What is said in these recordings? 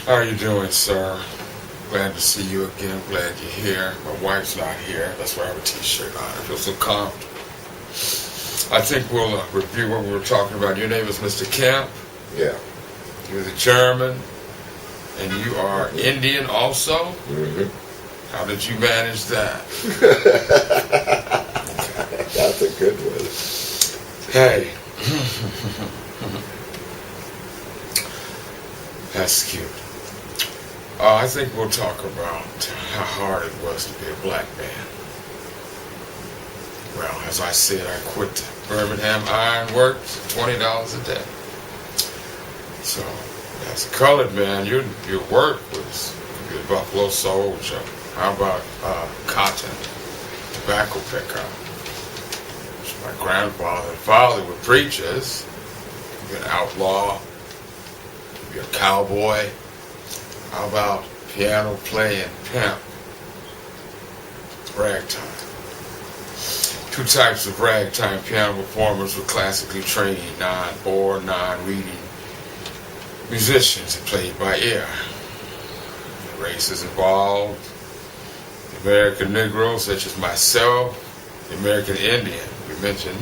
How are you doing, sir? Glad to see you again. Glad you're here. My wife's not here. That's why I have a t-shirt on. I feel so comfortable. I think we'll review what we were talking about. Your name is Mr. Kemp. Yeah. You're the German. And you are Indian also? Mm-hmm. How did you manage that? That's a good one. Hey. That's cute. I think we'll talk about how hard it was to be a black man. Well, as I said, I quit Birmingham Iron Works, $20 a day. So, as a colored man, your work was be a buffalo soldier. How about cotton, tobacco picker? My grandfather and father were preachers. Be an outlaw, be a cowboy. How about piano playing pimp? Ragtime. Two types of ragtime piano performers were classically trained, non-or non-reading musicians that played by ear. Races involved: the American Negro, such as myself, the American Indian, we mentioned,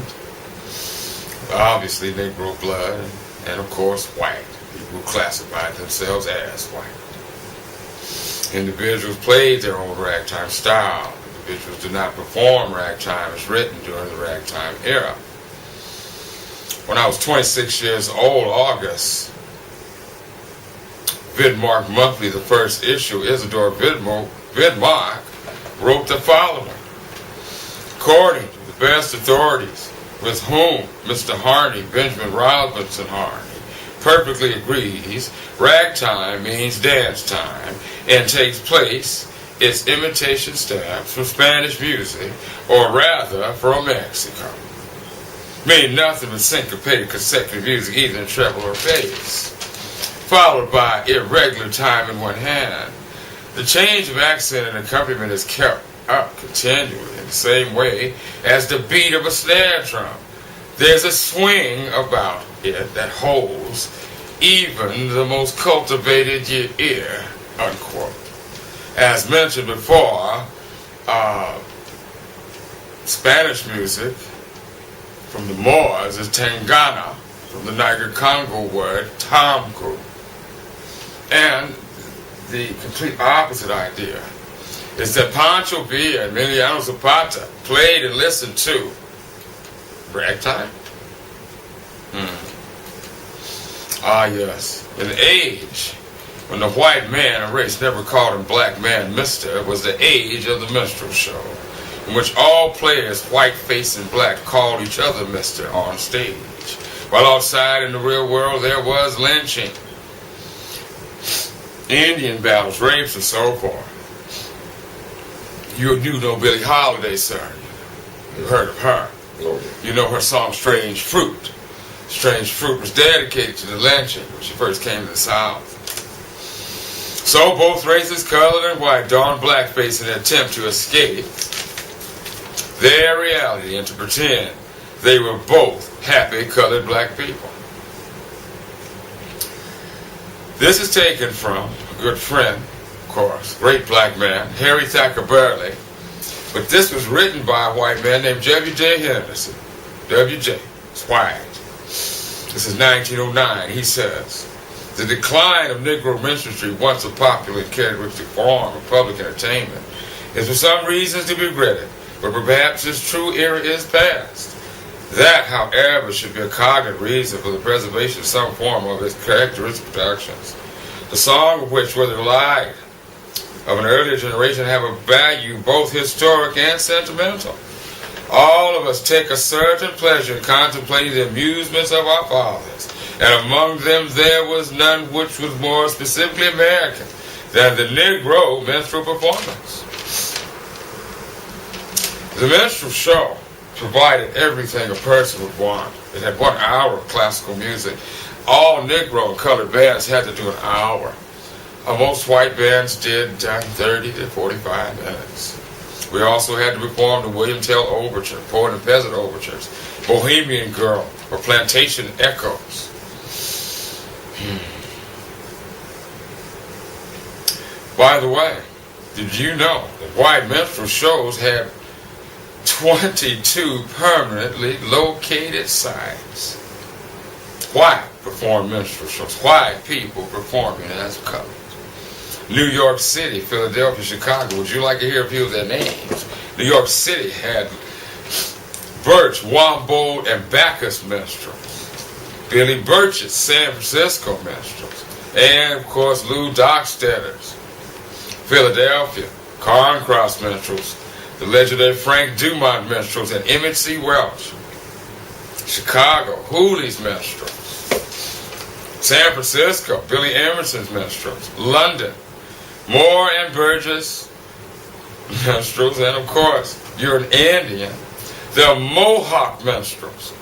obviously Negro blood, and of course white, people who classified themselves as white. Individuals played their own ragtime style. Individuals did not perform ragtime as written during the ragtime era. When I was 26 years old, August, Vidmark Monthly, the first issue, Isidore Vidmark wrote the following: according to the best authorities, with whom Mr. Harney, Benjamin Robinson Harney, perfectly agrees, ragtime means dance time and takes place its imitation steps from Spanish music, or rather from Mexico. Meaning nothing but syncopated consecutive music, either in treble or bass, followed by irregular time in one hand. The change of accent and accompaniment is kept up continually in the same way as the beat of a snare drum. There's a swing about it that holds even the most cultivated ear, unquote. As mentioned before, Spanish music from the Moors is tangana, from the Niger-Congo word tamku. And the complete opposite idea is that Pancho Villa and Emiliano Zapata played and listened to ragtime. Ah, yes. An age when the white man, a race never called him black man mister, was the age of the minstrel show, in which all players, white face and black, called each other mister on stage, while outside in the real world there was lynching, Indian battles, rapes, and so forth. You do know Billie Holiday, sir. You heard of her. You know her song Strange Fruit. Strange Fruit was dedicated to the lynching when she first came to the South. So both races, colored and white, donned blackface in an attempt to escape their reality and to pretend they were both happy colored black people. This is taken from a good friend, of course, great black man, Harry Thacker Burley, but this was written by a white man named W.J. Henderson. W.J. is white. This is 1909. He says, the decline of Negro minstrelsy, once a popular and characteristic form of public entertainment, is for some reasons to be regretted, but perhaps its true era is past. That, however, should be a cognate reason for the preservation of some form of its characteristic productions, the song of which were the light of an earlier generation, have a value both historic and sentimental. All of us take a certain pleasure in contemplating the amusements of our fathers, and among them there was none which was more specifically American than the Negro minstrel performance. The minstrel show provided everything a person would want. It had 1 hour of classical music. All Negro and colored bands had to do an hour. Most white bands did 30 to 45 minutes. We also had to perform the William Tell Overture, Poet and Peasant Overtures, Bohemian Girl, or Plantation Echoes. By the way, did you know that white minstrel shows had 22 permanently located sites? White performed minstrel shows. White people performing as colors. New York City, Philadelphia, Chicago. Would you like to hear a few of their names? New York City had Birch, Wombold, and Bacchus minstrels. Billy Birch's San Francisco minstrels. And, of course, Lou Dockstedter's Philadelphia, Carncross minstrels, the legendary Frank Dumont minstrels, and Emmett C. Welch. Chicago, Hooley's minstrels. San Francisco, Billy Emerson's minstrels. London, Moore and Burgess minstrels. And of course, you're an Indian, the Mohawk minstrels.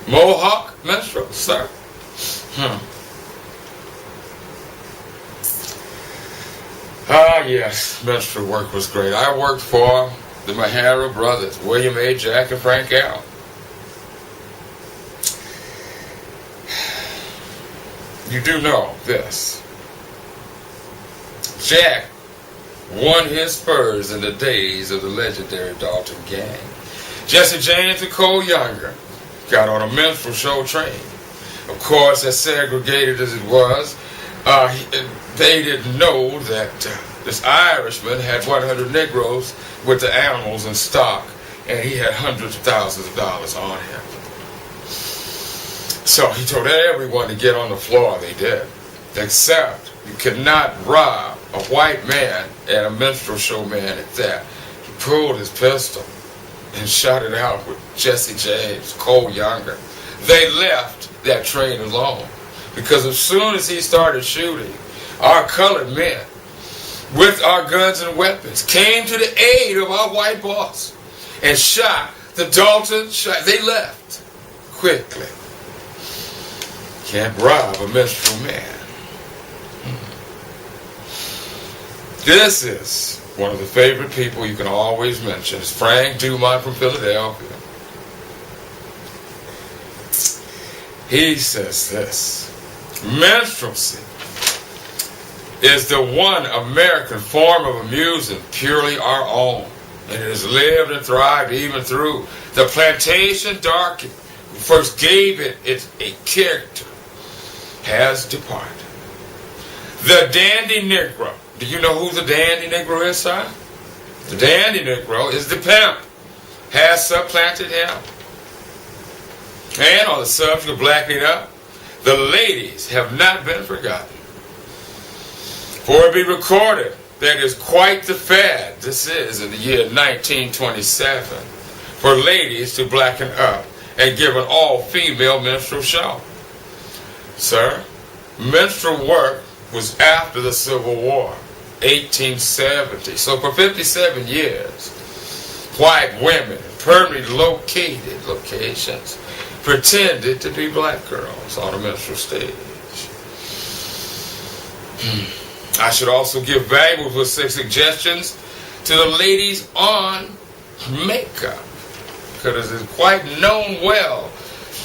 Mohawk minstrels, sir? Ah, yes, minstrel work was great. I worked for the Mahara brothers, William A. Jack and Frank L. You do know this. Jack won his spurs in the days of the legendary Dalton Gang. Jesse James and Cole Younger got on a minstrel show train. Of course, as segregated as it was, they didn't know that this Irishman had 100 Negroes with the animals in stock, and he had hundreds of thousands of dollars on him. So he told everyone to get on the floor. They did. Except you could not rob a white man and a minstrel show man at that. He pulled his pistol and shot it out with Jesse James, Cole Younger. They left that train alone because as soon as he started shooting, our colored men with our guns and weapons came to the aid of our white boss and shot the Dalton. They left quickly. Can't rob a minstrel man. This is one of the favorite people you can always mention. It's Frank Dumont from Philadelphia. He says this: minstrelsy is the one American form of amusement purely our own. And it has lived and thrived even through the plantation darky who first gave it a character has departed. The dandy Negro. Do you know who the dandy Negro is, sir? The dandy Negro is the pimp. Has supplanted him. And on the subject of blacking up, the ladies have not been forgotten. For it be recorded that it is quite the fad, this is in the year 1927, for ladies to blacken up and give an all-female minstrel show. Sir, minstrel work was after the Civil War, 1870. So for 57 years, white women in permanently located locations pretended to be black girls on a minstrel stage. I should also give valuable suggestions to the ladies on makeup, because it is quite known well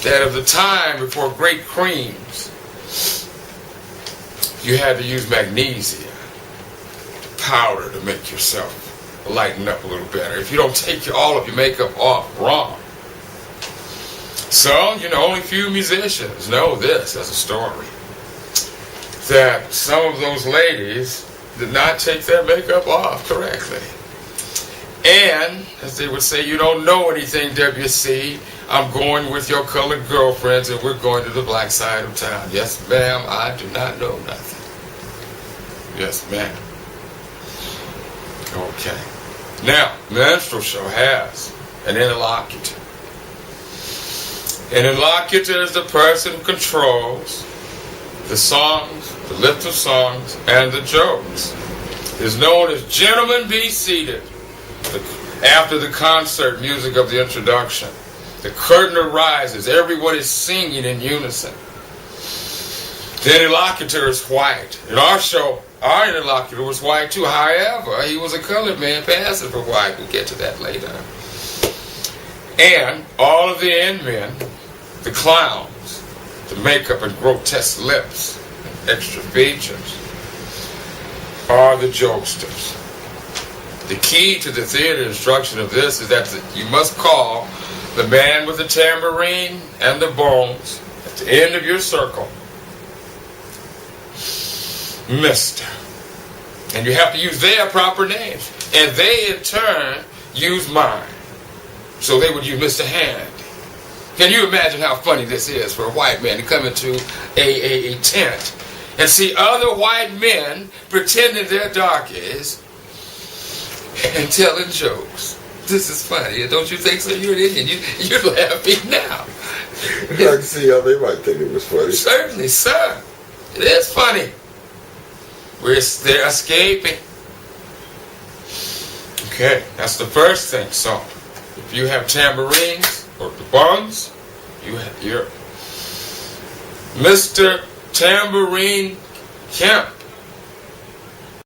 that of the time before great creams, you had to use magnesia powder to make yourself lighten up a little better. If you don't take all of your makeup off, wrong. So, only few musicians know this as a story, that some of those ladies did not take their makeup off correctly. And, as they would say, you don't know anything, WC. I'm going with your colored girlfriends and we're going to the black side of town. Yes, ma'am, I do not know nothing. Yes, ma'am. Okay. Now, minstrel show has an interlocutor. An interlocutor is the person who controls the songs, the list of songs, and the jokes. It is known as Gentlemen Be Seated. After the concert music of the introduction, the curtain arises. Everyone is singing in unison. The interlocutor is white. In our show, our interlocutor was white too. However, he was a colored man passing for white. We'll get to that later. And all of the end men, the clowns, the makeup and grotesque lips, and extra features, are the jokesters. The key to the theater instruction of this is that you must call the man with the tambourine and the bones at the end of your circle Mr. And you have to use their proper names. And they, in turn, use mine. So they would use Mr. Hand. Can you imagine how funny this is for a white man to come into a tent and see other white men pretending they're darkies and telling jokes? This is funny, don't you think so? You're an Indian. You're laughing now. I can see how they might think it was funny. Certainly, sir. It is funny. They're escaping. Okay, that's the first thing. So, if you have tambourines or the buns, you have your Mr. Tambourine Kemp.